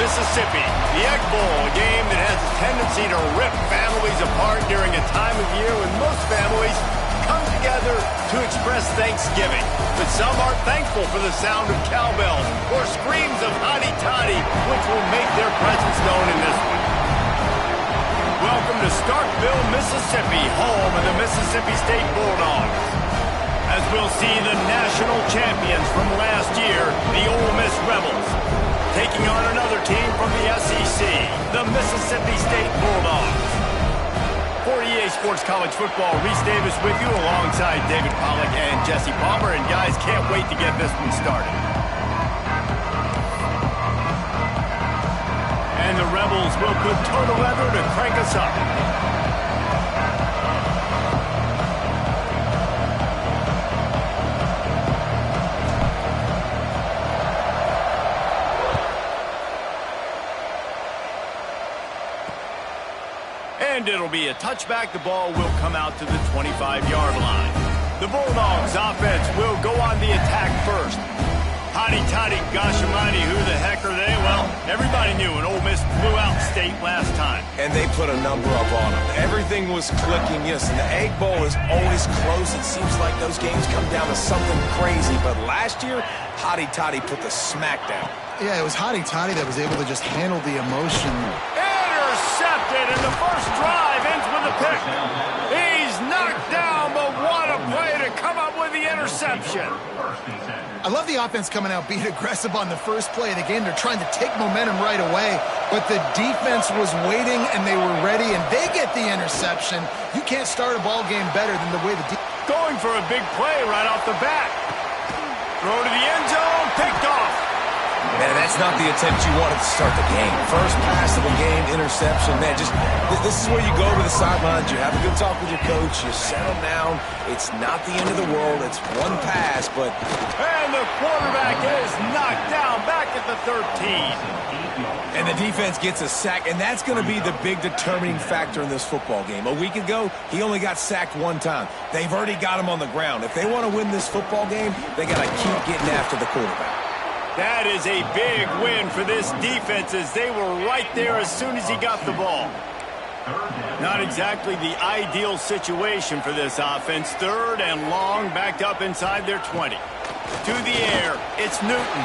Mississippi. The Egg Bowl, a game that has a tendency to rip families apart during a time of year when most families come together to express Thanksgiving. But some are thankful for the sound of cowbells or screams of hotty toddy, which will make their presence known in this one. Welcome to Starkville, Mississippi, home of the Mississippi State Bulldogs. As we'll see the national champions from last year, the Ole Miss Rebels, taking on another team from the SEC, the Mississippi State Bulldogs. For EA Sports College Football, Reese Davis with you alongside David Pollack and Jesse Palmer. And guys, can't wait to get this one started. And the Rebels will put toe to leather to crank us up. And it'll be a touchback. The ball will come out to the 25-yard line. The Bulldogs offense will go on the attack first. Hotty toddy, gosh almighty, who the heck are they? Well, everybody knew an Ole Miss blew out State last time. And they put a number up on them. Everything was clicking, yes, and the Egg Bowl is always close. It seems like those games come down to something crazy. But last year, Hotty toddy put the smack down. Yeah, it was Hotty toddy that was able to just handle the emotion. Intercepted, and the first drive ends with a pick. He's knocked down, but what a play to come up with the interception. I love the offense coming out, being aggressive on the first play of the game. They're trying to take momentum right away, but the defense was waiting, and they were ready, and they get the interception. You can't start a ball game better than the way the going for a big play right off the bat. Throw to the end zone, picked off. Man, that's not the attempt you wanted to start the game. First pass of the game, interception. Man, this is where you go to the sidelines. You have a good talk with your coach. You settle down. It's not the end of the world. It's one pass, but... And the quarterback is knocked down back at the 13. And the defense gets a sack, and that's going to be the big determining factor in this football game. A week ago, he only got sacked one time. They've already got him on the ground. If they want to win this football game, they got to keep getting after the quarterback. That is a big win for this defense as they were right there as soon as he got the ball. Not exactly the ideal situation for this offense. Third and long, backed up inside their 20. To the air, it's Newton.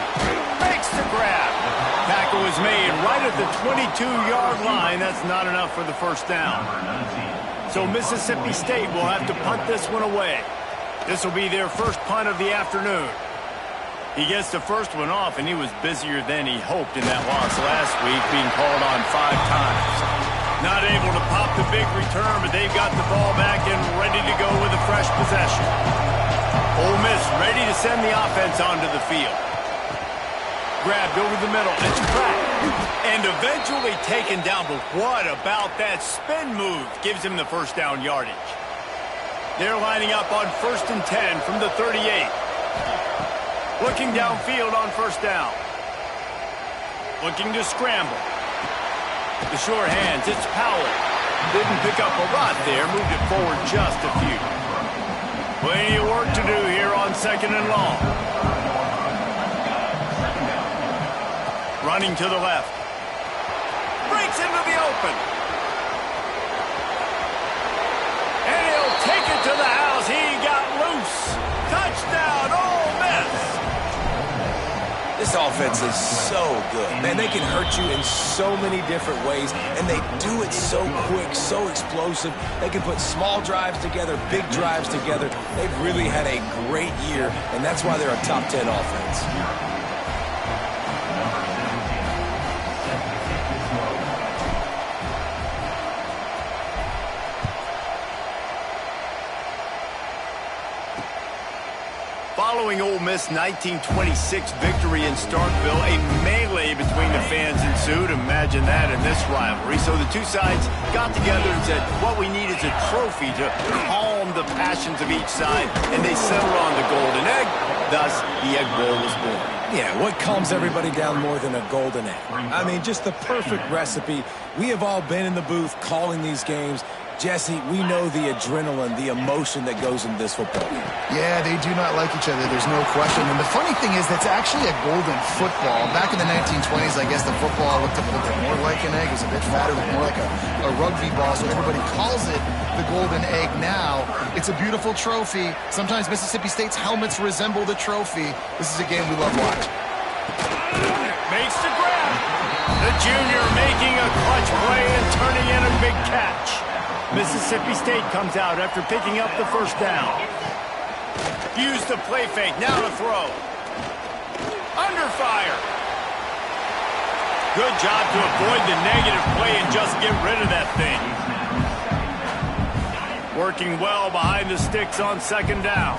Makes the grab. Tackle is made right at the 22-yard line. That's not enough for the first down. So Mississippi State will have to punt this one away. This will be their first punt of the afternoon. He gets the first one off, and he was busier than he hoped in that loss last week, being called on 5 times. Not able to pop the big return, but they've got the ball back and ready to go with a fresh possession. Ole Miss ready to send the offense onto the field. Grabbed over the middle. It's cracked. And eventually taken down, but what about that spin move? Gives him the first down yardage. They're lining up on 1st and 10 from the 38. Looking downfield on first down. Looking to scramble. The short hands, it's Powell. Didn't pick up a lot there, moved it forward just a few. Plenty of work to do here on 2nd and long. Running to the left. Breaks into the open. And he'll take it to the house. He got loose. Touchdown, Ole Miss. This offense is so good. Man, they can hurt you in so many different ways, and they do it so quick, so explosive. They can put small drives together, big drives together. They've really had a great year, and that's why they're a top 10 offense. Following Ole Miss' 1926 victory in Starkville, a melee between the fans ensued. Imagine that in this rivalry. So the two sides got together and said, what we need is a trophy to calm the passions of each side, and they settled on the Golden Egg. Thus, the Egg Bowl was born. Yeah, what calms everybody down more than a golden egg? I mean, just the perfect recipe. We have all been in the booth calling these games. Jesse, we know the adrenaline, the emotion that goes into this football game. Yeah, they do not like each other. There's no question. And the funny thing is that's actually a golden football. Back in the 1920s, I guess the football looked a little bit more like an egg. It was a bit fatter, looked more like a rugby ball, so everybody calls it the golden egg now. It's a beautiful trophy. Sometimes Mississippi State's helmets resemble the trophy. This is a game we love watching. Makes the grab. The junior making a clutch play and turning in a big catch. Mississippi State comes out after picking up the first down. Use the play fake, now to throw. Under fire. Good job to avoid the negative play and just get rid of that thing. Working well behind the sticks on second down.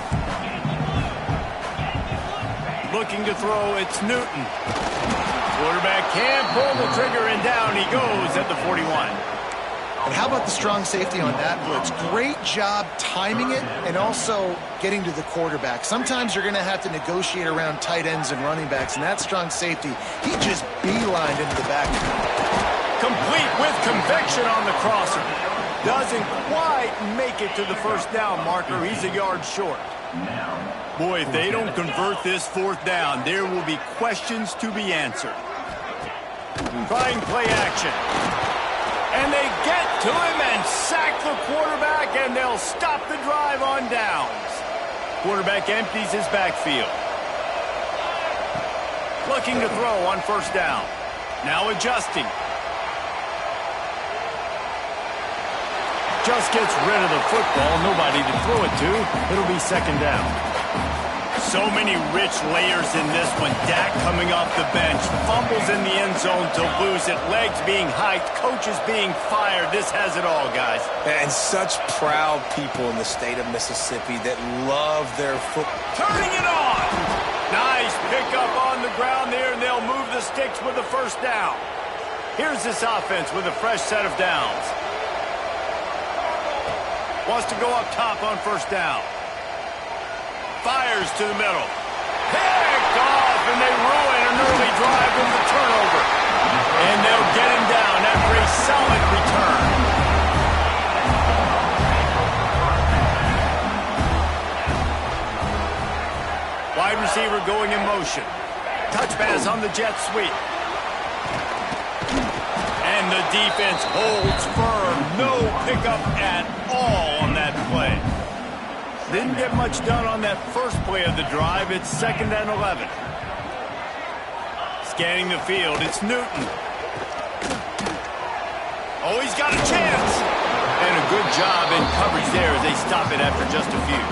Looking to throw, it's Newton. Quarterback can't pull the trigger, and down he goes at the 41. And how about the strong safety on that blitz? Great job timing it and also getting to the quarterback. Sometimes you're going to have to negotiate around tight ends and running backs, and that strong safety, he just beelined into the back. Complete with conviction on the crosser. Doesn't quite make it to the first down marker. He's a yard short. Boy, if they don't convert this fourth down, there will be questions to be answered. Trying play action. And they get to him and sack the quarterback, and they'll stop the drive on downs. Quarterback empties his backfield. Looking to throw on first down. Now adjusting. Just gets rid of the football. Nobody to throw it to. It'll be second down. So many rich layers in this one. Dak coming off the bench. Fumbles in the end zone to lose it. Legs being hiked. Coaches being fired. This has it all, guys. And such proud people in the state of Mississippi that love their football. Turning it on. Nice pickup on the ground there, and they'll move the sticks with the first down. Here's this offense with a fresh set of downs. Wants to go up top on first down. Fires to the middle. Picked off, and they ruin an early drive with the turnover. And they'll get him down after a solid return. Wide receiver going in motion. Touch pass on the jet sweep. And the defense holds firm. No pickup at all on that play. Didn't get much done on that first play of the drive. It's 2nd and 11. Scanning the field, it's Newton. Oh, he's got a chance. And a good job in coverage there as they stop it after just a few.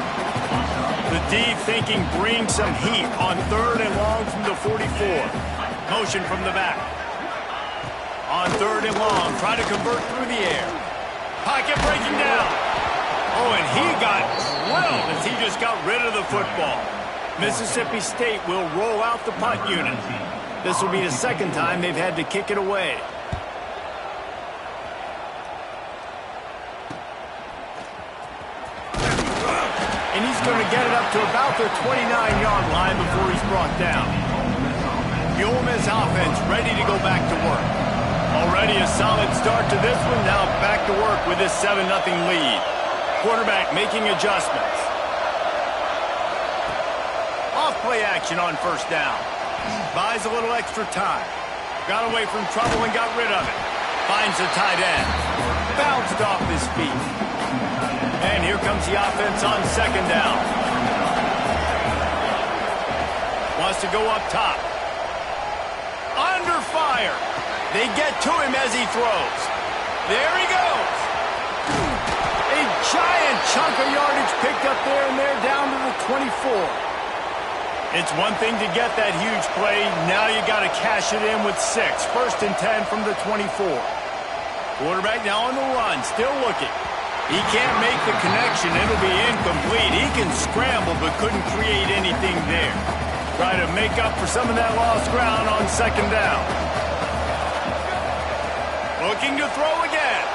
The D thinking bring some heat on 3rd and long from the 44. Motion from the back. On 3rd and long, try to convert through the air. Pocket breaking down. Oh, and he got drilled as he just got rid of the football. Mississippi State will roll out the punt unit. This will be the second time they've had to kick it away. And he's going to get it up to about the 29-yard line before he's brought down. The Ole Miss offense ready to go back to work. Already a solid start to this one. Now back to work with this 7-0 lead. Quarterback making adjustments. Off play action on first down. Buys a little extra time. Got away from trouble and got rid of it. Finds the tight end. Bounced off his feet. And here comes the offense on second down. Wants to go up top. Under fire. They get to him as he throws. There he goes. A giant chunk of yardage picked up there, and they're down to the 24. It's one thing to get that huge play. Now you got to cash it in with 6. 1st and 10 from the 24. Quarterback now on the run, still looking. He can't make the connection. It'll be incomplete. He can scramble, but couldn't create anything there. Try to make up for some of that lost ground on second down. Looking to throw again.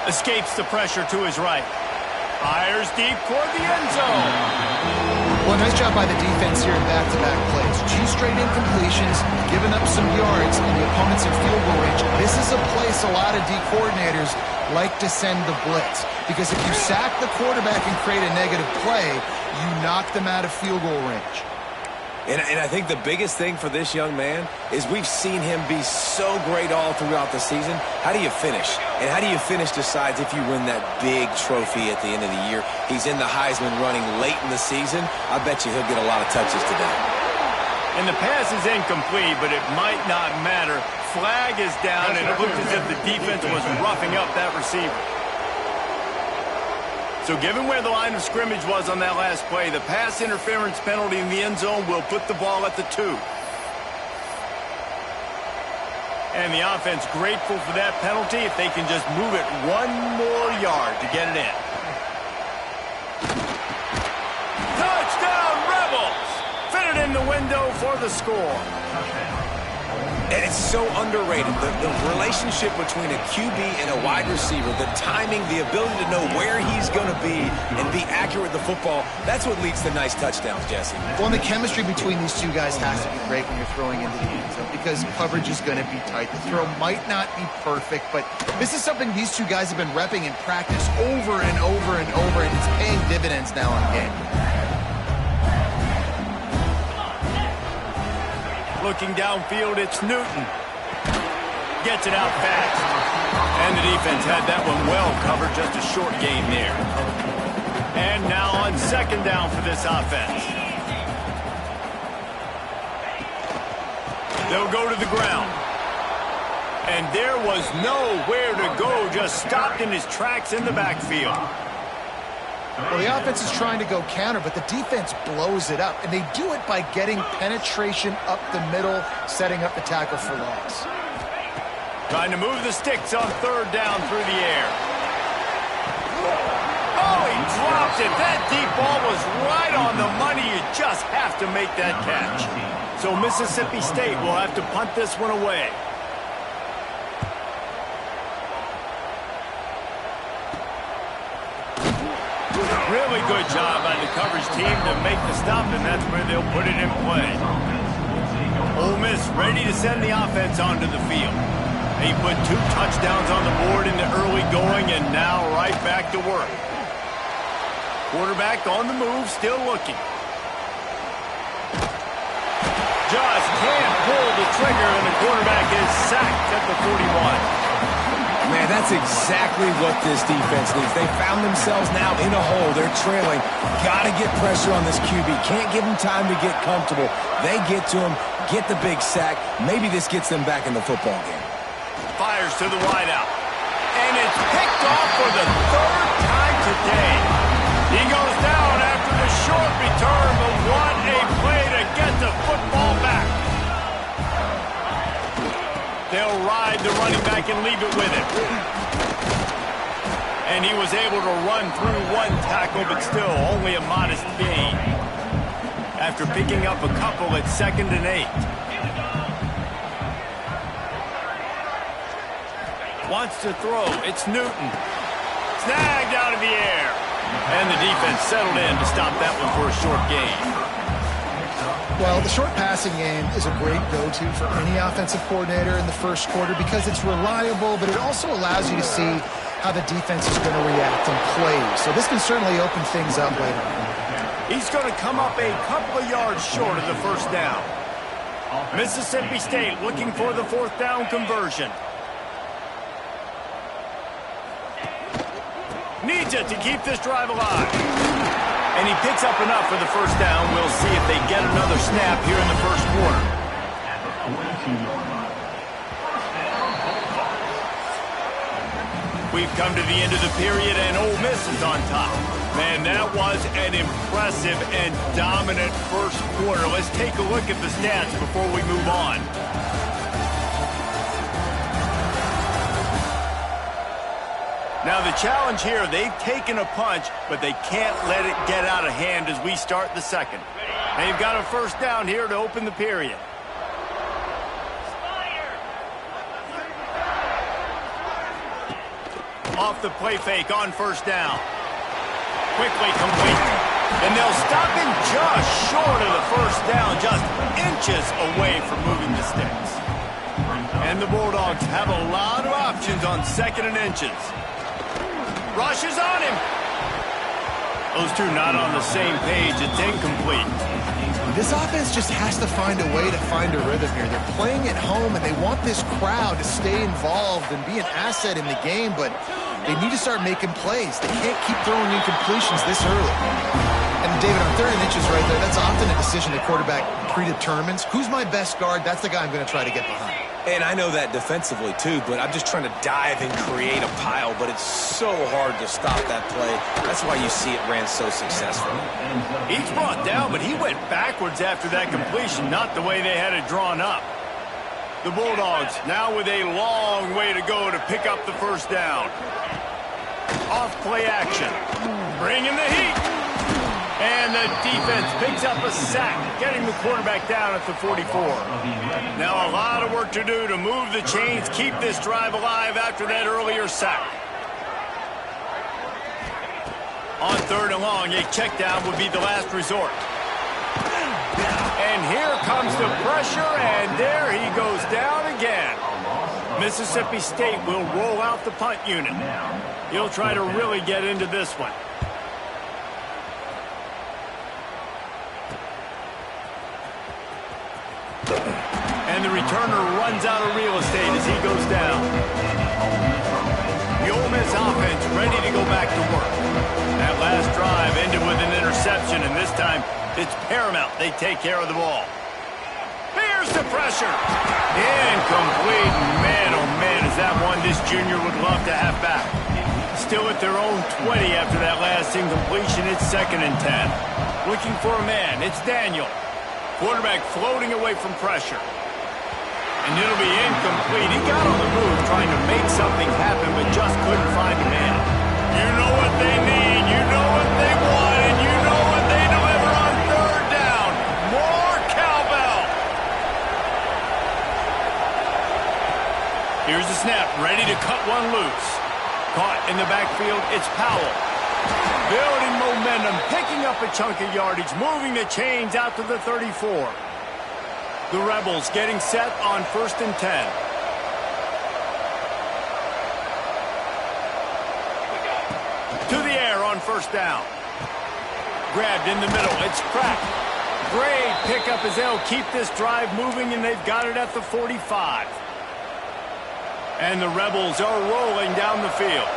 Escapes the pressure to his right. Fires deep toward the end zone. Well, nice job by the defense here in back-to-back plays. 2 straight incompletions, giving up some yards, and the opponent's in field goal range. This is a place a lot of D coordinators like to send the blitz, because if you sack the quarterback and create a negative play, you knock them out of field goal range. And I think the biggest thing for this young man is we've seen him be so great all throughout the season. How do you finish? And how do you finish decides if you win that big trophy at the end of the year. He's in the Heisman running late in the season. I bet you he'll get a lot of touches today. And the pass is incomplete, but it might not matter. Flag is down, and it looked as if the defense was roughing up that receiver. So given where the line of scrimmage was on that last play, the pass interference penalty in the end zone will put the ball at the 2. And the offense grateful for that penalty if they can just move it 1 more yard to get it in. Touchdown, Rebels! Fitted in the window for the score. And it's so underrated. The relationship between a QB and a wide receiver, the timing, the ability to know where he's going to be and be accurate with the football, that's what leads to nice touchdowns, Jesse. Well, and the chemistry between these 2 guys has to be great when you're throwing into the end zone, because coverage is going to be tight. The throw might not be perfect, but this is something these 2 guys have been repping in practice over and over and over, and it's paying dividends now in game. Looking downfield, it's Newton. Gets it out fast. And the defense had that one well covered, just a short gain there. And now on 2nd down for this offense. They'll go to the ground. And there was nowhere to go, just stopped in his tracks in the backfield. Well, the offense is trying to go counter, but the defense blows it up, and they do it by getting penetration up the middle, setting up the tackle for loss. Trying to move the sticks on 3rd down through the air. Oh, he dropped it. That deep ball was right on the money. You just have to make that catch. So Mississippi State will have to punt this one away. Really good job by the coverage team to make the stop, and that's where they'll put it in play. Ole Miss ready to send the offense onto the field. They put 2 touchdowns on the board in the early going, and now right back to work. Quarterback on the move, still looking. Just can't pull the trigger, and the quarterback is sacked at the 41. Man, that's exactly what this defense needs. They found themselves now in a hole. They're trailing. Got to get pressure on this QB. Can't give him time to get comfortable. They get to him, get the big sack. Maybe this gets them back in the football game. Fires to the wideout. And it's picked off for the 3rd time today. He goes down after the short return, but what a play to get the football back. They'll ride the running back and leave it with him. And he was able to run through 1 tackle, but still only a modest gain. After picking up a couple at 2nd and 8. Wants to throw. It's Newton. Snagged out of the air. And the defense settled in to stop that one for a short gain. Well, the short passing game is a great go-to for any offensive coordinator in the first quarter because it's reliable, but it also allows you to see how the defense is going to react in plays. So this can certainly open things up later on. He's going to come up a couple of yards short of the 1st down. Mississippi State looking for the 4th down conversion. Needs it to keep this drive alive. And he picks up enough for the 1st down. We'll see if they get another snap here in the 1st quarter. We've come to the end of the period, and Ole Miss is on top. Man, that was an impressive and dominant 1st quarter. Let's take a look at the stats before we move on. Now the challenge here, they've taken a punch, but they can't let it get out of hand as we start the 2nd. They've got a 1st down here to open the period. Off the play fake on 1st down. Quickly complete. And they'll stop him just short of the first down, just inches away from moving the sticks. And the Bulldogs have a lot of options on 2nd and inches. Rush is on him. Those two not on the same page. It's incomplete. This offense just has to find a way to find a rhythm here. They're playing at home, and they want this crowd to stay involved and be an asset in the game, but they need to start making plays. They can't keep throwing incompletions this early. And, David, on 3rd and inches right there, that's often a decision the quarterback predetermines. Who's my best guard? That's the guy I'm going to try to get behind. And I know that defensively, too, but I'm just trying to dive and create a pile, but it's so hard to stop that play. That's why you see it ran so successful. He's brought down, but he went backwards after that completion, not the way they had it drawn up. The Bulldogs now with a long way to go to pick up the first down. Off play action. Bring in the heat. And the defense picks up a sack, getting the quarterback down at the 44. Now a lot of work to do to move the chains, keep this drive alive after that earlier sack. On 3rd and long, a check down would be the last resort. And here comes the pressure, and there he goes down again. Mississippi State will roll out the punt unit. He'll try to really get into this one. And the returner runs out of real estate as he goes down. The Ole Miss offense ready to go back to work. That last drive ended with an interception, and this time it's paramount they take care of the ball. Here's the pressure. Incomplete. Man, oh man, is that one this junior would love to have back. Still at their own 20 after that last incompletion. It's 2nd and 10. Looking for a man. It's Daniel. Quarterback floating away from pressure. And it'll be incomplete. He got on the move trying to make something happen, but just couldn't find a man. You know what they need. You know what they want. And you know what they deliver on 3rd down. More cowbell. Here's the snap. Ready to cut one loose. Caught in the backfield. It's Powell. Building momentum, picking up a chunk of yardage, moving the chains out to the 34. The Rebels getting set on 1st and 10. To the air on 1st down. Grabbed in the middle. It's Pratt. Great pickup as they'll keep this drive moving, and they've got it at the 45. And the Rebels are rolling down the field.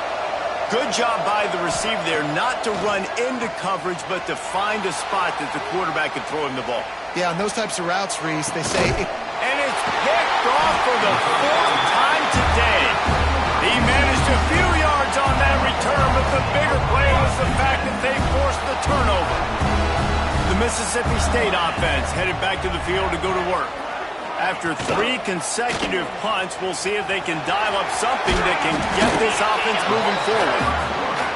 Good job by the receiver there not to run into coverage, but to find a spot that the quarterback can throw him the ball. Yeah, on those types of routes, Reese, they say... And it's picked off for the 4th time today. He managed a few yards on that return, but the bigger play was the fact that they forced the turnover. The Mississippi State offense headed back to the field to go to work. After 3 consecutive punts, we'll see if they can dial up something that can get this offense moving forward.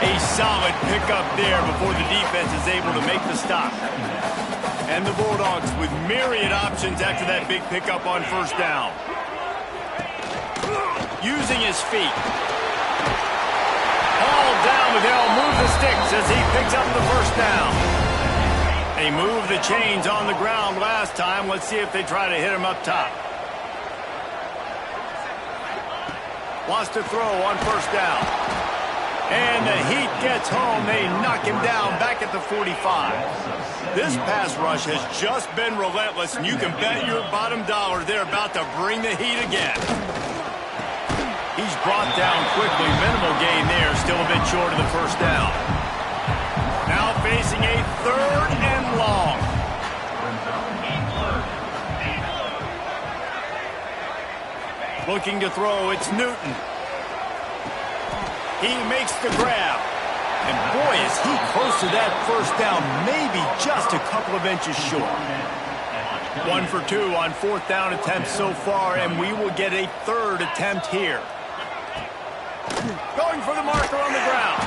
A solid pickup there before the defense is able to make the stop. And the Bulldogs with myriad options after that big pickup on 1st down. Using his feet. Hauled down, but they'll move the sticks as he picks up the 1st down. They moved the chains on the ground last time. Let's see if they try to hit him up top. Wants to throw on 1st down. And the heat gets home. They knock him down back at the 45. This pass rush has just been relentless, and you can bet your bottom dollar they're about to bring the heat again. He's brought down quickly. Minimal gain there. Still a bit short of the 1st down. Now facing a 3rd and long. Looking to throw, it's Newton. He makes the grab. And boy, is he close to that 1st down, maybe just a couple of inches short. 1 for 2 on 4th down attempts so far, and we will get a 3rd attempt here. Going for the marker on the ground.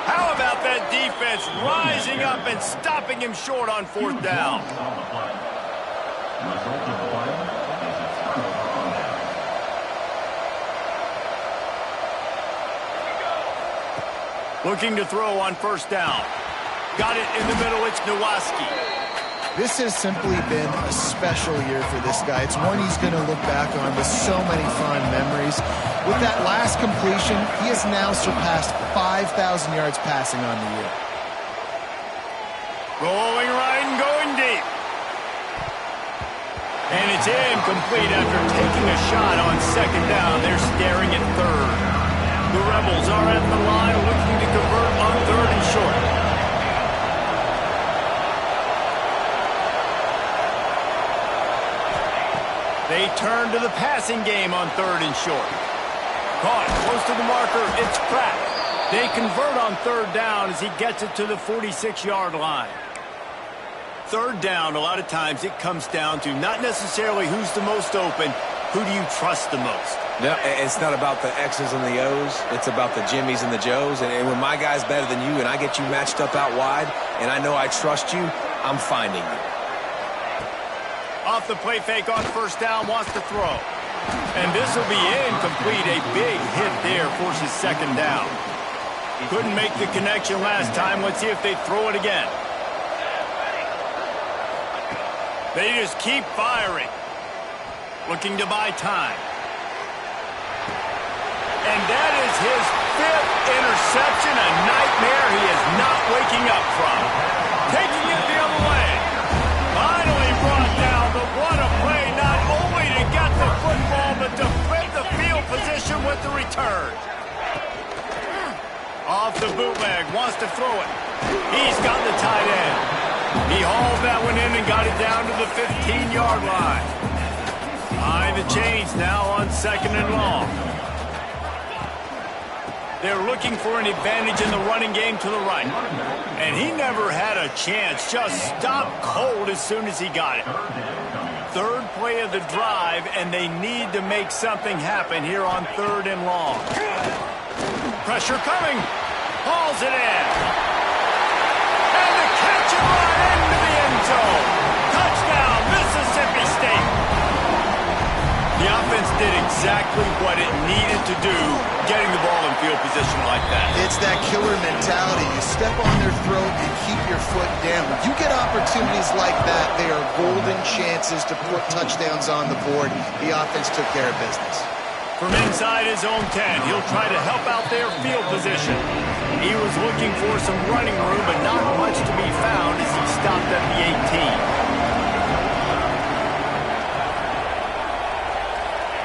How about that defense rising up and stopping him short on 4th down? Looking to throw on 1st down. Got it in the middle, it's Nowaski. This has simply been a special year for this guy. It's one he's going to look back on with so many fond memories. With that last completion, he has now surpassed 5,000 yards passing on the year. Rolling right and going deep. And it's incomplete after taking a shot on second down. They're staring at third. The Rebels are at the line looking to convert on third and short. They turn to the passing game on third and short. Caught close to the marker. It's cracked. They convert on third down as he gets it to the 46-yard line. Third down, a lot of times it comes down to not necessarily who's the most open, who do you trust the most? No, it's not about the X's and the O's. It's about the Jimmys and the Joes. And when my guy's better than you and I get you matched up out wide and I know I trust you, I'm finding you. Off the play fake on first down, wants to throw. And this will be incomplete. A big hit there forces second down. Couldn't make the connection last time. Let's see if they throw it again. They just keep firing. Looking to buy time. And that is his 5th interception, a nightmare he is not waking up from. Taking it the other way. Finally brought down, but what a play, not only to get the football, but to flip the field position with the return. Off the bootleg, wants to throw it. He's got the tight end. He hauled that one in and got it down to the 15-yard line. Behind the chains now on second and long. They're looking for an advantage in the running game to the right. And he never had a chance. Just stopped cold as soon as he got it. Third play of the drive, and they need to make something happen here on third and long. Pressure coming. Hauls it in. And the catch and run into the end zone. Touchdown, Mississippi State. The offense did exactly what it needed to do, getting the ball in field position like that. It's that killer mentality. You step on their throat and keep your foot down. When you get opportunities like that, they are golden chances to put touchdowns on the board. The offense took care of business. From inside his own 10, he'll try to help out their field position. He was looking for some running room, but not much to be found as he stopped at the 18.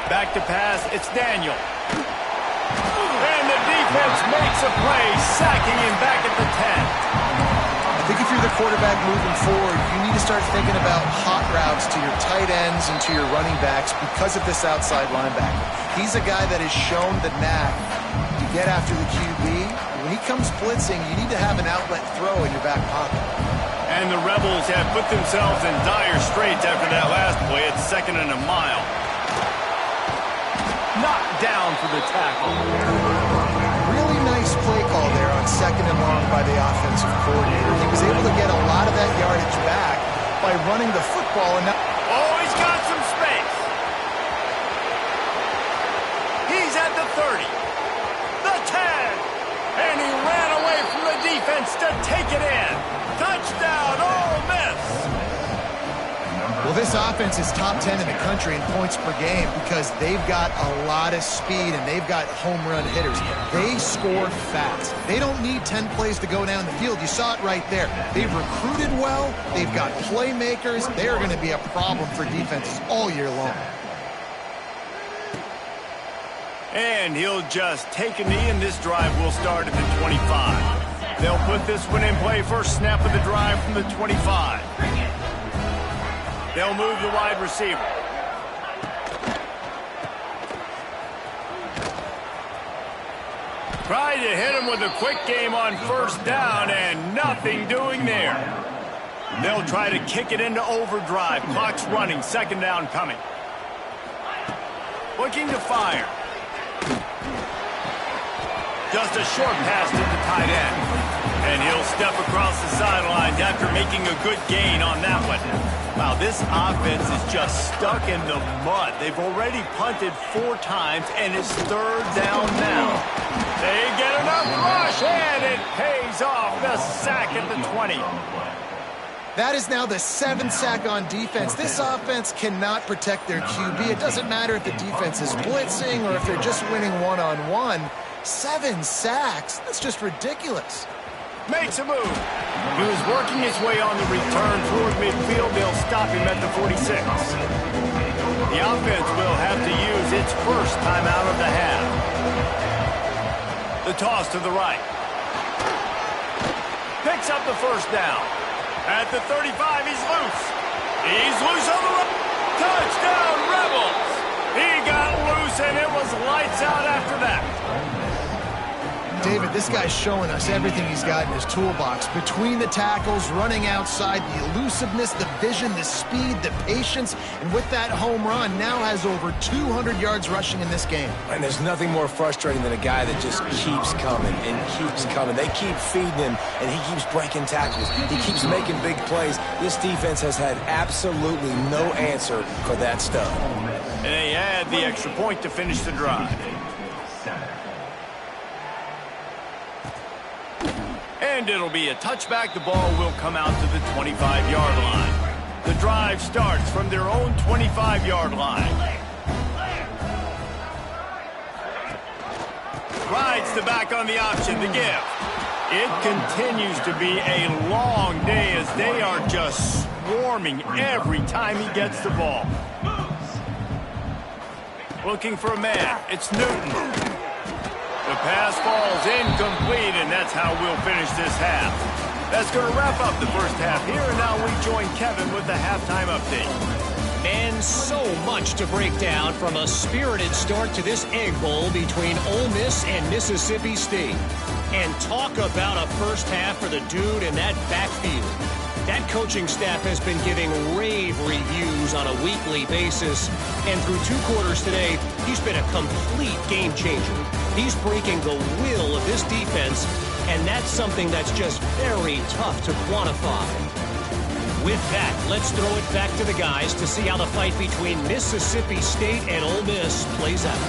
Back to pass, it's Daniel. And the defense makes a play, sacking him back at the 10. I think if you're the quarterback moving forward, you need to start thinking about hot routes to your tight ends and to your running backs because of this outside linebacker. He's a guy that has shown the knack to get after the QB. When he comes blitzing, you need to have an outlet throw in your back pocket. And the Rebels have put themselves in dire straits after that last play. It's second and a mile. Knocked down for the tackle. Really nice play call there on second and long by the offensive coordinator. He was able to get a lot of that yardage back by running the football. And now he's got some space. He's at the 30, the 10, and he ran away from the defense to take it in. Touchdown, Ole Miss. Well, this offense is top 10 in the country in points per game because they've got a lot of speed and they've got home run hitters. They score fast. They don't need 10 plays to go down the field. You saw it right there. They've recruited well. They've got playmakers. They are going to be a problem for defenses all year long. And he'll just take a knee, and this drive will start at the 25. They'll put this one in play. First snap of the drive from the 25. They'll move the wide receiver. Tried to hit him with a quick game on first down, and nothing doing there. They'll try to kick it into overdrive. Clock's running. Second down coming. Looking to fire. Just a short pass to the tight end. And he'll step across the sidelines after making a good gain on that one. Wow, this offense is just stuck in the mud. They've already punted 4 times, and it's third down now. They get enough rush, and it pays off. The sack at the 20. That is now the 7th sack on defense. This offense cannot protect their QB. It doesn't matter if the defense is blitzing or if they're just winning one-on-one. 7 sacks? That's just ridiculous. Makes a move. He was working his way on the return toward midfield. They'll stop him at the 46. The offense will have to use its first timeout of the half. The toss to the right. Picks up the first down. At the 35, he's loose. He's loose on the right. Touchdown, Rebels! He got loose, and it was lights out after that. David, this guy's showing us everything he's got in his toolbox. Between the tackles, running outside, the elusiveness, the vision, the speed, the patience, and with that home run, now has over 200 yards rushing in this game. And there's nothing more frustrating than a guy that just keeps coming and keeps coming. They keep feeding him, and he keeps breaking tackles. He keeps making big plays. This defense has had absolutely no answer for that stuff. And they add the extra point to finish the drive. And it'll be a touchback. The ball will come out to the 25-yard line. The drive starts from their own 25-yard line. Rides the back on the option, the give. It continues to be a long day as they are just swarming every time he gets the ball. Looking for a man. It's Newton. The pass falls incomplete, and that's how we'll finish this half. That's going to wrap up the first half here, and now we join Kevin with the halftime update. And so much to break down from a spirited start to this Egg Bowl between Ole Miss and Mississippi State. And talk about a first half for the dude in that backfield. That coaching staff has been giving rave reviews on a weekly basis. And through 2 quarters today, he's been a complete game changer. He's breaking the will of this defense, and that's something that's just very tough to quantify. With that, let's throw it back to the guys to see how the fight between Mississippi State and Ole Miss plays out.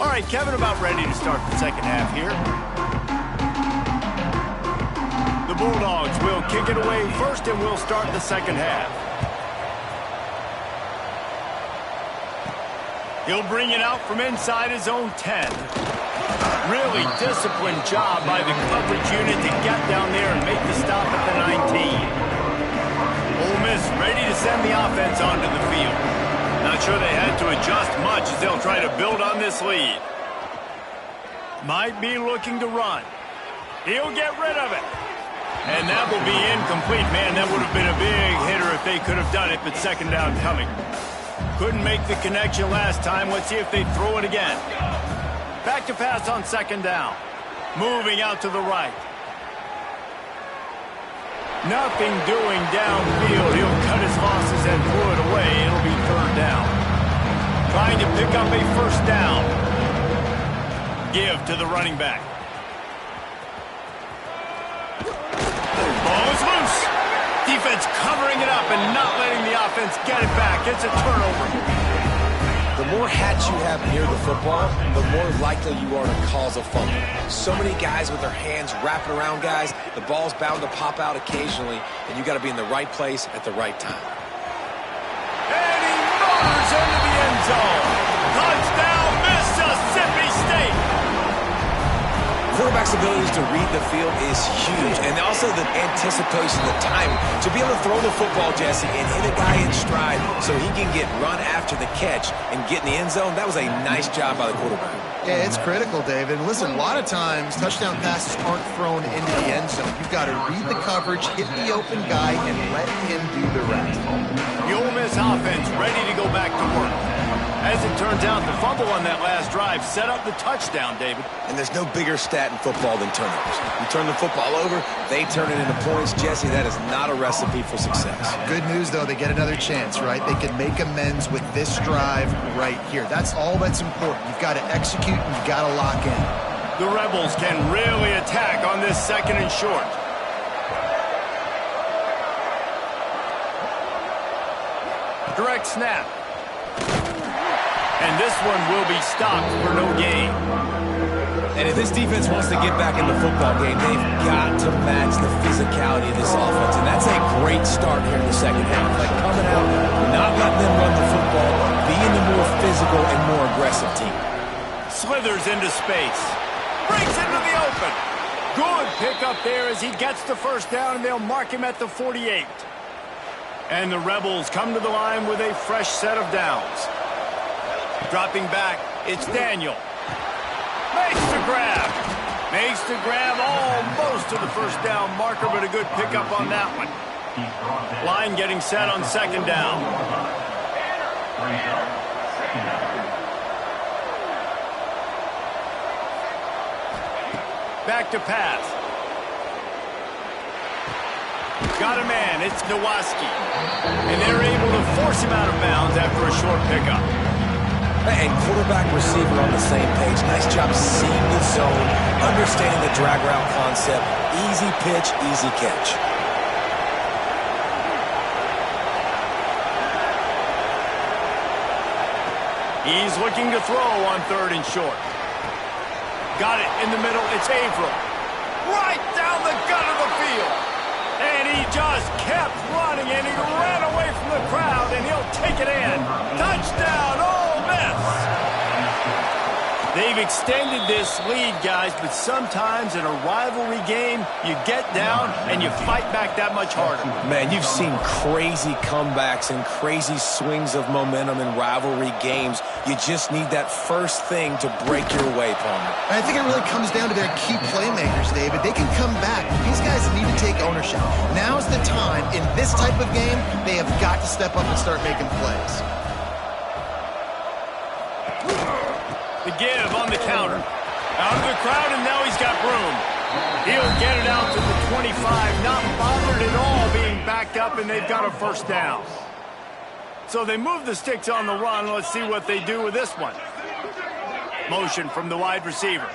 All right, Kevin, about ready to start the second half here. The Bulldogs will kick it away first, and we'll start the second half. He'll bring it out from inside his own 10. Really disciplined job by the coverage unit to get down there and make the stop at the 19. Ole Miss ready to send the offense onto the field. Not sure they had to adjust much as they'll try to build on this lead. Might be looking to run. He'll get rid of it. And that will be incomplete. Man, that would have been a big hitter if they could have done it, but second down coming. Couldn't make the connection last time. Let's see if they throw it again. Back to pass on second down. Moving out to the right. Nothing doing downfield. He'll cut his losses and throw it away. It'll be third down. Trying to pick up a first down. Give to the running back. Ball is loose. Defense covering it up and not letting the offense get it back. It's a turnover. The more hats you have near the football, the more likely you are to cause a fumble. So many guys with their hands wrapping around guys, the ball's bound to pop out occasionally, and you got to be in the right place at the right time. And he motors into the end zone. Touchdown, Mississippi State. Quarterback's abilities to read the field is huge, and also the anticipation, the timing. To be able to throw the football, Jesse, and hit a guy in stride so he can get run after the catch and get in the end zone, that was a nice job by the quarterback. Yeah, it's critical, David. Listen, a lot of times touchdown passes aren't thrown into the end zone. You've got to read the coverage, hit the open guy, and let him do the rest. The Ole Miss offense ready to go back to work. As it turns out, the fumble on that last drive set up the touchdown, David. And there's no bigger stat in football than turnovers. You turn the football over, they turn it into points. Jesse, that is not a recipe for success. Good news, though, they get another chance, right? They can make amends with this drive right here. That's all that's important. You've got to execute and you've got to lock in. The Rebels can really attack on this second and short. Direct snap. And this one will be stopped for no gain. And if this defense wants to get back in the football game, they've got to match the physicality of this offense. And that's a great start here in the second half. Like coming out, not letting them run the football, being the more physical and more aggressive team. Slithers into space. Breaks into the open. Good pickup there as he gets the first down, and they'll mark him at the 48. And the Rebels come to the line with a fresh set of downs. Dropping back, it's Daniel. Makes the grab. Makes the grab almost to the first down marker, but a good pickup on that one. Line getting set on second down. Back to pass. Got a man, it's Nowaski. And they're able to force him out of bounds after a short pickup. And quarterback receiver on the same page. Nice job seeing the zone, understanding the drag route concept. Easy pitch, easy catch. He's looking to throw on third and short. Got it in the middle, it's Averill. Right down the gut of the field. And he just kept running, and he ran away from the crowd, and he'll take it in. Touchdown, Ole Miss! They've extended this lead, guys, but sometimes in a rivalry game, you get down and you fight back that much harder. Man, you've seen crazy comebacks and crazy swings of momentum in rivalry games. You just need that first thing to break your way, Palmer. I think it really comes down to their key playmakers, David. They can come back. These guys need to take ownership. Now's the time. In this type of game, they have got to step up and start making plays. The give on the counter. Out of the crowd, and now he's got room. He'll get it out to the 25, not bothered at all being backed up, and they've got a first down. So they move the sticks on the run. Let's see what they do with this one. Motion from the wide receiver.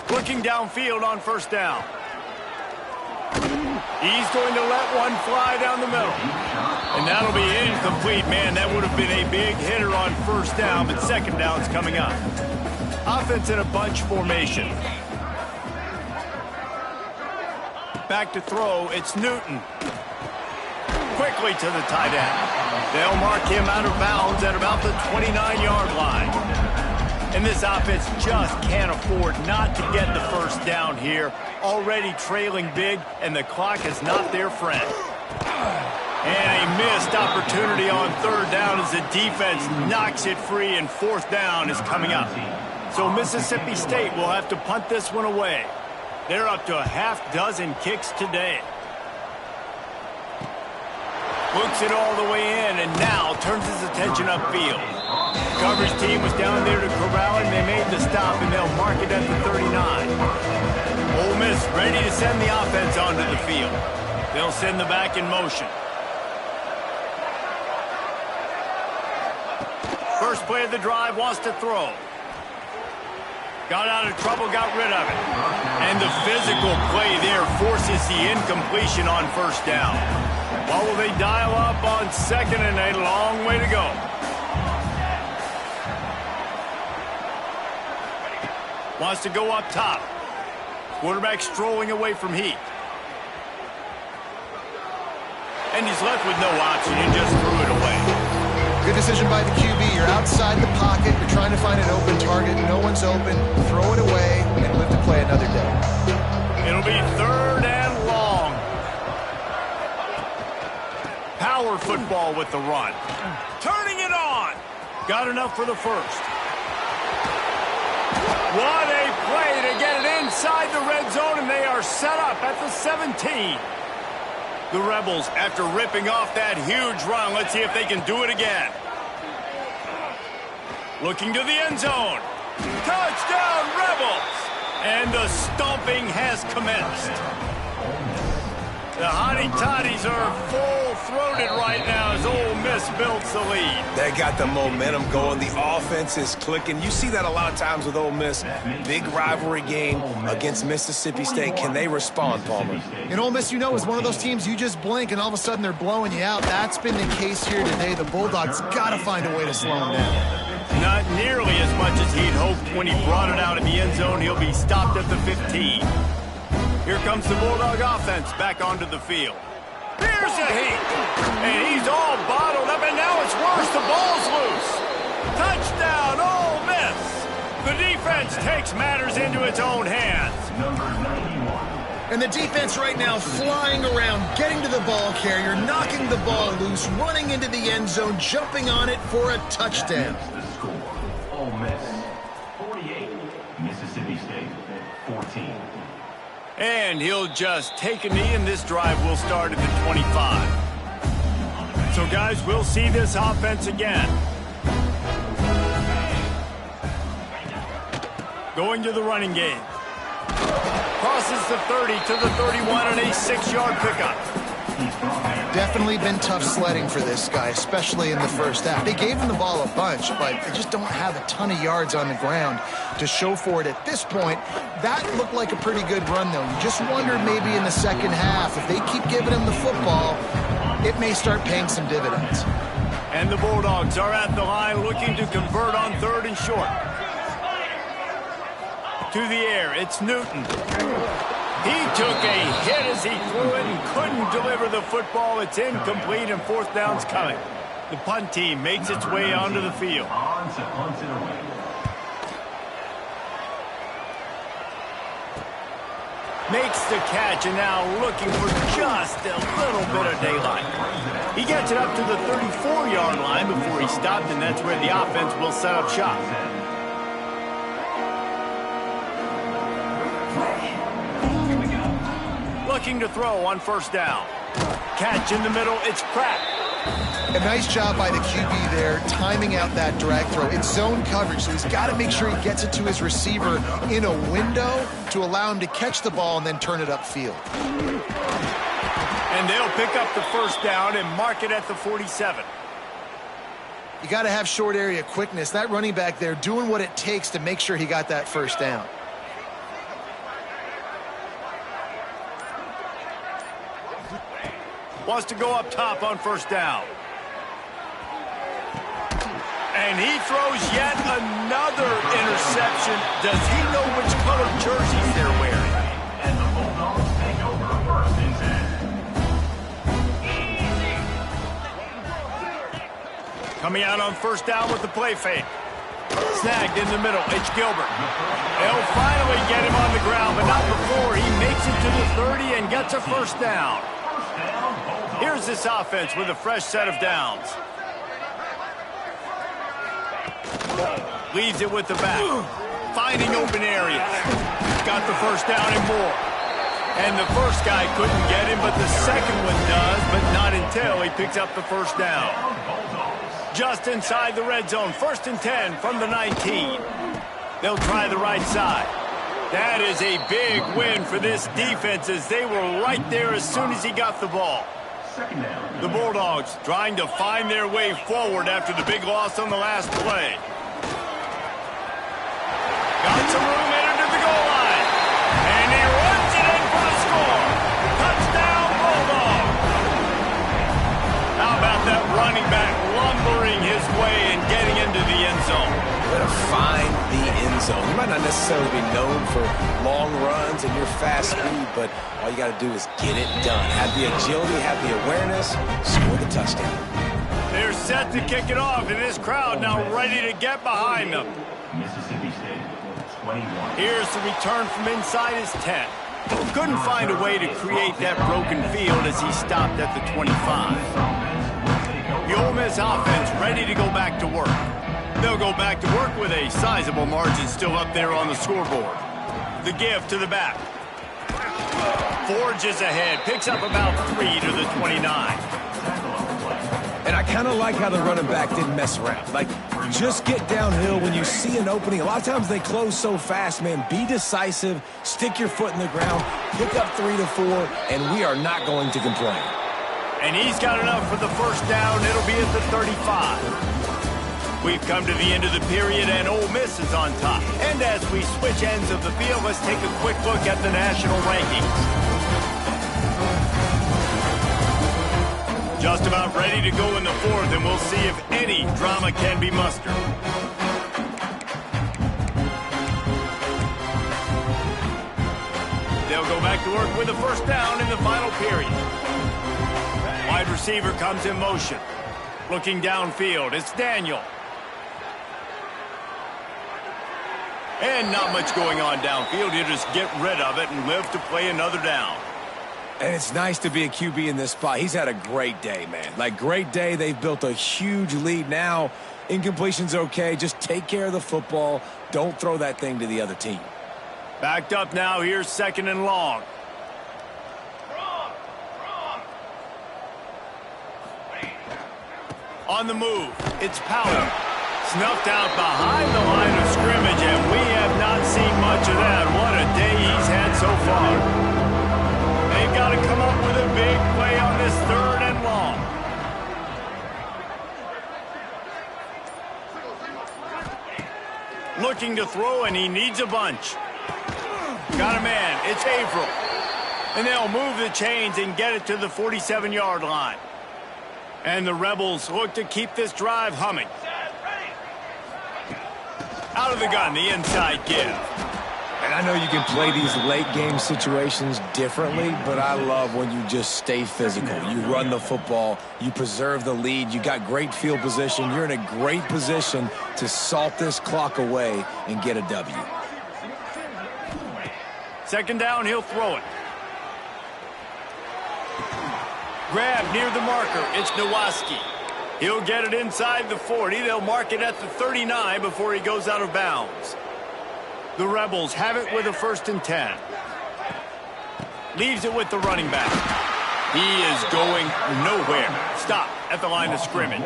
Looking downfield on first down. He's going to let one fly down the middle. And that'll be incomplete. Man, that would have been a big hitter on first down, but second down's coming up. Offense in a bunch formation. Back to throw, it's Newton. Quickly to the tight end. They'll mark him out of bounds at about the 29-yard line. And this offense just can't afford not to get the first down here. Already trailing big, and the clock is not their friend. And a missed opportunity on third down as the defense knocks it free, and fourth down is coming up. So Mississippi State will have to punt this one away. They're up to a half dozen kicks today. Books it all the way in, and now turns his attention upfield. Coverage team was down there to corral him. They made the stop, and they'll mark it at the 39. Ole Miss ready to send the offense onto the field. They'll send the back in motion. First play of the drive, wants to throw. Got out of trouble, got rid of it. And the physical play there forces the incompletion on first down. What will they dial up on second, and a long way to go. Wants to go up top. Quarterback strolling away from Heath. And he's left with no option. He just threw it away. Good decision by the QB. You're outside the pocket. You're trying to find an open target. No one's open. Throw it away and live to play another day. It'll be third and long. Power football with the run. Turning it on. Got enough for the first. What a play to get it inside the red zone, and they are set up at the 17. The Rebels, after ripping off that huge run, let's see if they can do it again. Looking to the end zone. Touchdown, Rebels! And the stomping has commenced. The Hottie Toddies are full-throated right now as Ole Miss Miss builds the lead. They got the momentum going. The offense is clicking. You see that a lot of times with Ole Miss. Big rivalry game against Mississippi State. Can they respond, Palmer? And Ole Miss, you know, is one of those teams you just blink and all of a sudden they're blowing you out. That's been the case here today. The Bulldogs got to find a way to slow them down. Not nearly as much as he'd hoped when he brought it out in the end zone. He'll be stopped at the 15. Here comes the Bulldog offense back onto the field. Here's a heat. And he's all bottled up, and now it's worse. The ball's loose. Touchdown, Ole Miss. The defense takes matters into its own hands. And the defense right now flying around, getting to the ball carrier, knocking the ball loose, running into the end zone, jumping on it for a touchdown. Ole Miss 48, Mississippi State 14. And he'll just take a knee, and this drive will start at the 25. So, guys, we'll see this offense again. Going to the running game. Crosses the 30 to the 31 and a 6-yard pickup. Definitely been tough sledding for this guy, especially in the first half. They gave him the ball a bunch, but they just don't have a ton of yards on the ground to show for it at this point. That looked like a pretty good run, though. You just wondered maybe in the second half, if they keep giving him the football, it may start paying some dividends. And the Bulldogs are at the line looking to convert on 3rd and short. To the air, it's Newton. He took a hit as he threw it and couldn't deliver the football. It's incomplete, and 4th down's coming. The punt team makes its way onto the field. Makes the catch, and now looking for just a little bit of daylight. He gets it up to the 34-yard line before he stopped, and that's where the offense will set up shop. Looking to throw on 1st down. Catch in the middle, it's Pratt. A nice job by the QB there, timing out that drag throw. It's zone coverage, so he's got to make sure he gets it to his receiver in a window to allow him to catch the ball and then turn it upfield. And they'll pick up the 1st down and mark it at the 47. You got to have short area quickness. That running back there doing what it takes to make sure he got that 1st down. Wants to go up top on 1st down. And he throws yet another interception. Does he know which color jerseys they're wearing? And the Bulldogs take over 1st and 10. Coming out on 1st down with the play fake. Snagged in the middle. It's Gilbert. They'll finally get him on the ground, but not before he makes it to the 30 and gets a 1st down. Here's this offense with a fresh set of downs. Leaves it with the back. Finding open areas. Got the 1st down and more. And the first guy couldn't get him, but the second one does, but not until he picks up the 1st down. Just inside the red zone. 1st and 10 from the 19. They'll try the right side. That is a big win for this defense as they were right there as soon as he got the ball. The Bulldogs trying to find their way forward after the big loss on the last play. Got some room headed to the goal line. And he runs it in for the score. Touchdown, Bulldog. How about that running back lumbering his way and getting into the end zone? Way to find the end zone. You might not necessarily be known for long runs and your fast speed, but all you got to do is get it done. Have the agility, have the awareness, score the touchdown. They're set to kick it off, and this crowd now ready to get behind them. Mississippi State 21. Here's the return from inside his 10. Couldn't find a way to create that broken field as he stopped at the 25. The Ole Miss offense ready to go back to work. They'll go back to work with a sizable margin still up there on the scoreboard. The give to the back. Forges ahead, picks up about 3 to the 29. And I kind of like how the running back didn't mess around. Like, just get downhill when you see an opening. A lot of times they close so fast, man. Be decisive, stick your foot in the ground, pick up 3 to 4, and we are not going to complain. And he's got enough for the first down. It'll be at the 35. We've come to the end of the period, and Ole Miss is on top. And as we switch ends of the field, let's take a quick look at the national rankings. Just about ready to go in the fourth, and we'll see if any drama can be mustered. They'll go back to work with a first down in the final period. Wide receiver comes in motion. Looking downfield, it's Daniel. And not much going on downfield. You just get rid of it and live to play another down. And it's nice to be a QB in this spot. He's had a great day, man. Like, great day. They've built a huge lead now. Incompletion's okay. Just take care of the football. Don't throw that thing to the other team. Backed up now. Here's second and long. On the move, it's Powell. Snuffed out behind the line of scrimmage, and we have not seen much of that. What a day he's had so far. They've got to come up with a big play on this third and long. Looking to throw, and he needs a bunch. Got a man. It's Averill. And they'll move the chains and get it to the 47-yard line. And the Rebels look to keep this drive humming. Out of the gun, the inside give. And I know you can play these late-game situations differently, but I love when you just stay physical. You run the football, you preserve the lead, you got great field position. You're in a great position to salt this clock away and get a W. Second down, he'll throw it. Grab near the marker. It's Nowaski. He'll get it inside the 40. They'll mark it at the 39 before he goes out of bounds. The Rebels have it with a 1st and 10. Leaves it with the running back. He is going nowhere. Stop at the line of scrimmage.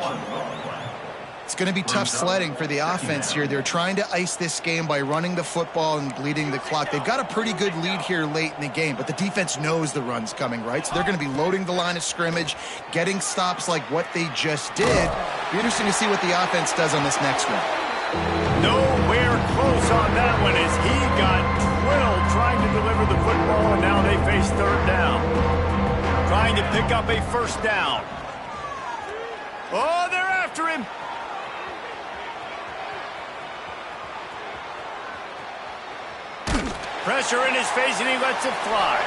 It's going to be tough sledding for the offense here. They're trying to ice this game by running the football and bleeding the clock. They've got a pretty good lead here late in the game, but the defense knows the run's coming, right? So they're going to be loading the line of scrimmage, getting stops like what they just did. It'll be interesting to see what the offense does on this next one. Nowhere close on that one as he got drilled trying to deliver the football, and now they face third down. Trying to pick up a first down. Oh, they're after him. Pressure in his face, and he lets it fly.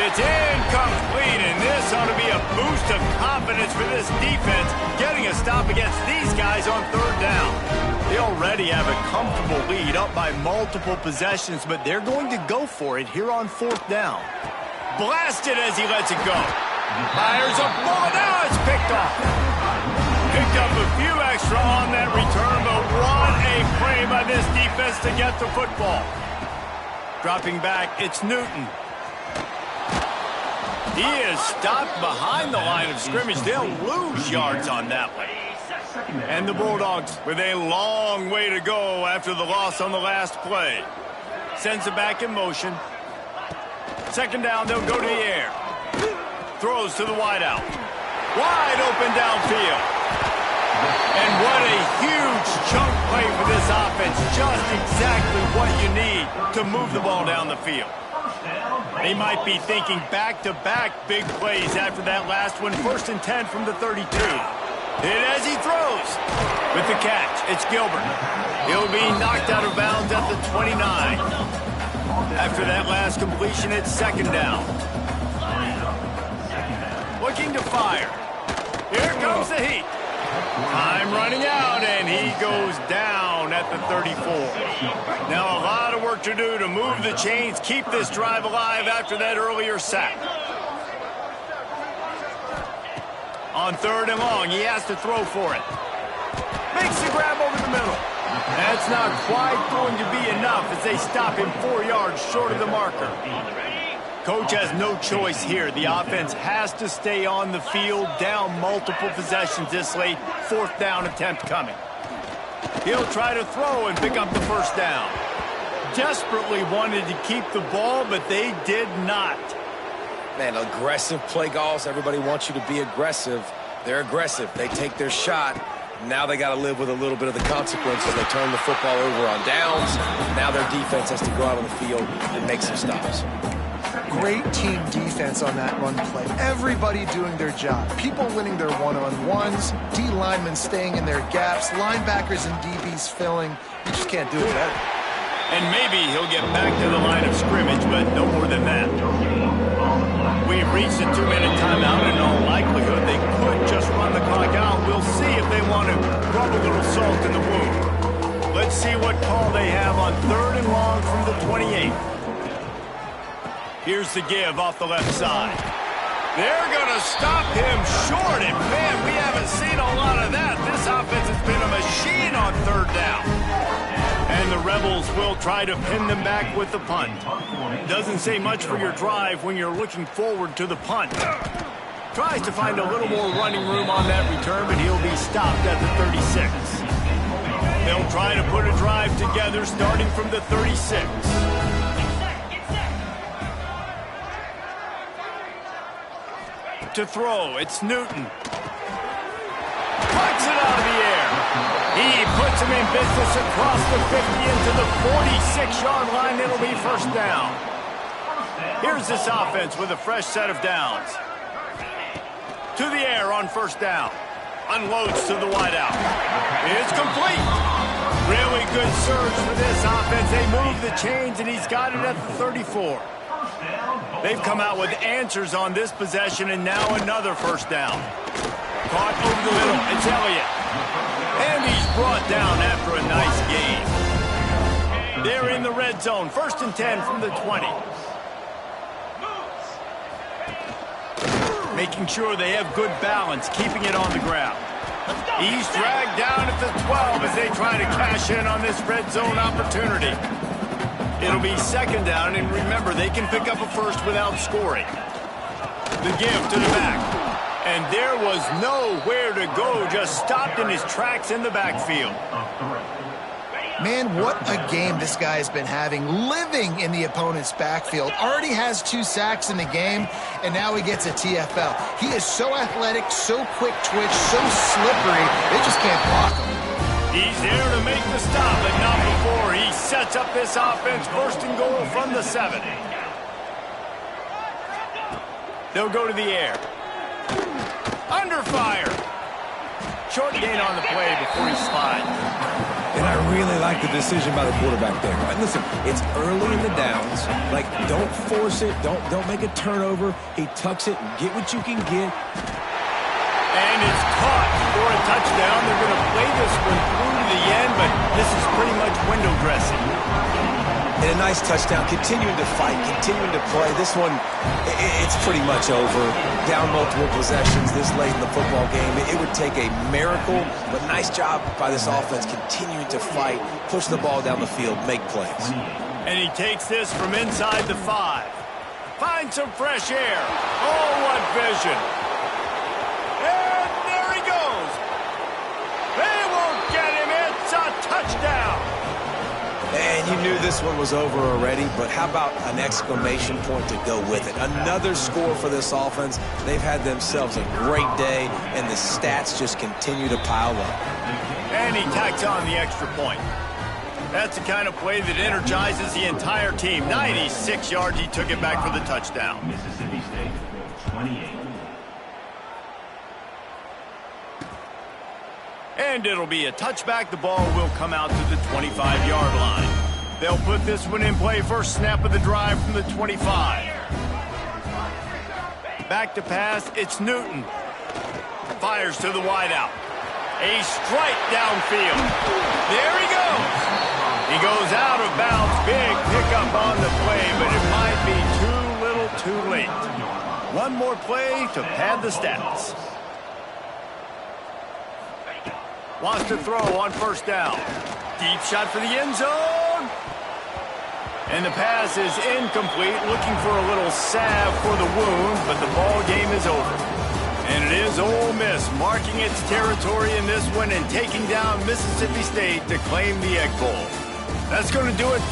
It's incomplete, and this ought to be a boost of confidence for this defense, getting a stop against these guys on third down. They already have a comfortable lead, up by multiple possessions, but they're going to go for it here on fourth down. Blasted as he lets it go. Fires a bullet. Now it's picked off. Picked up a few extra on that return, but what a play by this defense to get the football. Dropping back, it's Newton. He is stopped behind the line of scrimmage. They'll lose yards on that one. And the Bulldogs with a long way to go after the loss on the last play. Sends it back in motion. Second down, they'll go to the air. Throws to the wideout. Wide open downfield. And what a huge chunk play for this offense. Just exactly what you need to move the ball down the field. They might be thinking back-to-back big plays after that last one. 1st and 10 from the 32. Hit as he throws. With the catch, it's Gilbert. He'll be knocked out of bounds at the 29. After that last completion, it's second down. Looking to fire. Here comes the heat. Time running out, and he goes down at the 34. Now a lot of work to do to move the chains, keep this drive alive after that earlier sack. On third and long, he has to throw for it. Makes the grab over the middle. That's not quite going to be enough as they stop him 4 yards short of the marker. Coach has no choice here. The offense has to stay on the field, down multiple possessions this late. Fourth down attempt coming. He'll try to throw and pick up the first down. Desperately wanted to keep the ball, but they did not. Man, aggressive play calls. Everybody wants you to be aggressive. They're aggressive. They take their shot. Now they got to live with a little bit of the consequences. They turn the football over on downs. Now their defense has to go out on the field and make some stops. Great team defense on that run play. Everybody doing their job. People winning their one-on-ones, D linemen staying in their gaps, linebackers and DBs filling. You just can't do it better. And maybe he'll get back to the line of scrimmage, but no more than that. We've reached a 2-minute timeout, and in all likelihood, they could just run the clock out. We'll see if they want to rub a little salt in the wound. Let's see what call they have on 3rd and long from the 28. Here's the give off the left side. They're going to stop him short, and man, we haven't seen a lot of that. This offense has been a machine on 3rd down. And the Rebels will try to pin them back with the punt. Doesn't say much for your drive when you're looking forward to the punt. Tries to find a little more running room on that return, but he'll be stopped at the 36. They'll try to put a drive together starting from the 36. To throw, it's Newton. Puts it out of the air. He puts him in business across the 50 into the 46-yard line. It'll be first down. Here's this offense with a fresh set of downs. To the air on first down. Unloads to the wideout. It's complete. Really good surge for this offense. They move the chains, and he's got it at the 34. They've come out with answers on this possession, and now another first down. Caught over the middle. It's Elliott. And he's brought down after a nice gain. They're in the red zone. 1st and 10 from the 20. Making sure they have good balance, keeping it on the ground. He's dragged down at the 12 as they try to cash in on this red zone opportunity. It'll be 2nd down, and remember, they can pick up a first without scoring. The give to the back. And there was nowhere to go, just stopped in his tracks in the backfield. Man, what a game this guy has been having, living in the opponent's backfield. Already has 2 sacks in the game, and now he gets a TFL. He is so athletic, so quick twitch, so slippery, they just can't block him. He's there to make the stop, but not before he sets up this offense. 1st and goal from the 7. They'll go to the air. Under fire. Short gain on the play before he slides. And I really like the decision by the quarterback there. Right? Listen, it's early in the downs. Like, don't force it. Don't make a turnover. He tucks it and get what you can get. And it's caught for a touchdown. They're going to play this one through to the end, but this is pretty much window dressing. And a nice touchdown. Continuing to fight, continuing to play. This one, it's pretty much over. Down multiple possessions this late in the football game. It would take a miracle, but nice job by this offense continuing to fight, push the ball down the field, make plays. And he takes this from inside the 5. Finds some fresh air. Oh, what vision. And there he goes. They won't get him. It's a touchdown. And you knew this one was over already, but how about an exclamation point to go with it? Another score for this offense. They've had themselves a great day, and the stats just continue to pile up. And he tacks on the extra point. That's the kind of play that energizes the entire team. 96 yards, he took it back for the touchdown. Mississippi State, 28. And it'll be a touchback. The ball will come out to the 25-yard line. They'll put this one in play. First snap of the drive from the 25. Back to pass, it's Newton. Fires to the wideout. A strike downfield. There he goes. He goes out of bounds. Big pickup on the play, but it might be too little too late. One more play to pad the stats. Wants to throw on first down. Deep shot for the end zone. And the pass is incomplete. Looking for a little salve for the wound, but the ball game is over. And it is Ole Miss marking its territory in this one and taking down Mississippi State to claim the Egg Bowl. That's going to do it.